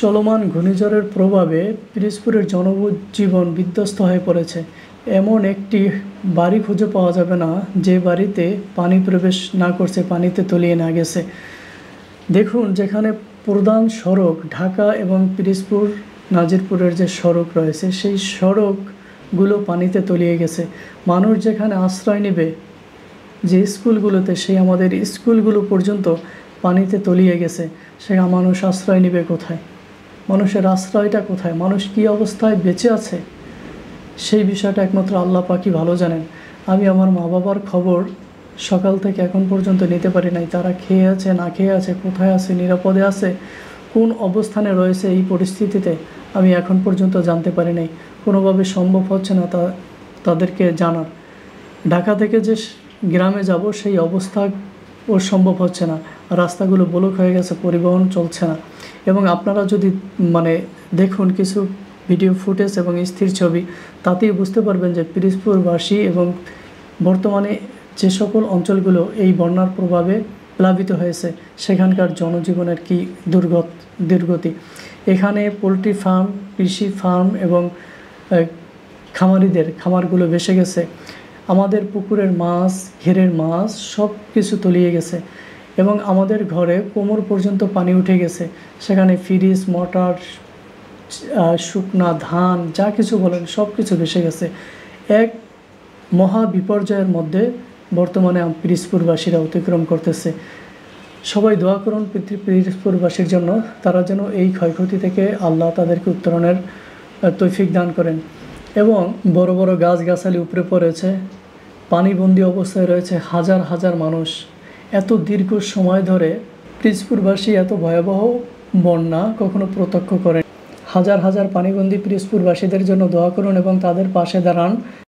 চলমান ঘূর্ণিঝড়ের প্রভাবে পিরোজপুরের জনজীবন বিধ্বস্ত হয়ে পড়েছে। এমন একটি বাড়ি খুঁজে পাওয়া যাবে না যে বাড়িতে পানি প্রবেশ না করছে, পানিতে তলিয়ে না গেছে। দেখুন, যেখানে প্রধান সড়ক ঢাকা এবং পিরোজপুর নাজিরপুরের যে সড়ক রয়েছে, সেই সড়কগুলো পানিতে তলিয়ে গেছে। মানুষ যেখানে আশ্রয় নেবে যে স্কুলগুলোতে, সেই আমাদের স্কুলগুলো পর্যন্ত পানিতে তলিয়ে গেছে। সেখানে মানুষ আশ্রয় নেবে কোথায়? মানুষের আশ্রয়টা কোথায়? মানুষ কী অবস্থায় বেঁচে আছে সেই বিষয়টা একমাত্র আল্লাহ পাকই ভালো জানেন। আমি আমার মা বাবার খবর সকাল থেকে এখন পর্যন্ত নিতে পারি নাই। তারা খেয়ে আছে, না খেয়ে আছে, কোথায় আছে, নিরাপদে আছে, কোন অবস্থানে রয়েছে, এই পরিস্থিতিতে আমি এখন পর্যন্ত জানতে পারি নাই। কোনোভাবে সম্ভব হচ্ছে না তাদেরকে জানার। ঢাকা থেকে যে গ্রামে যাব সেই অবস্থা ওর সম্ভব হচ্ছে না। রাস্তাগুলো ব্লক হয়ে গেছে, পরিবহন চলছে না। এবং আপনারা যদি দেখুন কিছু ভিডিও ফুটেজ এবং স্থির ছবি, তাতেই বুঝতে পারবেন যে পিরোজপুরবাসী এবং বর্তমানে যে সকল অঞ্চলগুলো এই বন্যার প্রভাবে প্লাবিত হয়েছে, সেখানকার জনজীবনের কি দুর্গতি। এখানে পোলট্রি ফার্ম, কৃষি ফার্ম এবং খামারিদের খামারগুলো ভেসে গেছে। আমাদের পুকুরের মাছ, ঘেরের মাছ সব কিছু তলিয়ে গেছে এবং আমাদের ঘরে কোমর পর্যন্ত পানি উঠে গেছে। সেখানে ফ্রিজ, মোটর, শুকনা ধান, যা কিছু বলেন সব কিছু ভেসে গেছে। এক মহা বিপর্যয়ের মধ্যে বর্তমানে পিরোজপুরবাসীরা অতিক্রম করতেছে। সবাই দোয়া করুন পিরোজপুরবাসীর জন্য, তারা যেন এই ক্ষয়ক্ষতি থেকে আল্লাহ তাদেরকে উত্তরণের তৌফিক দান করেন। এবং বড় বড় গাছগাছালি উপরে পড়েছে, পানিবন্দী অবস্থায় রয়েছে হাজার হাজার মানুষ। এত দীর্ঘ সময় ধরে পিরোজপুরবাসী এত ভয়াবহ বন্যা কখনো প্রত্যক্ষ করেন। হাজার হাজার পানিবন্দী পিরোজপুরবাসীদের জন্য দোয়া করুন এবং তাদের পাশে দাঁড়ান।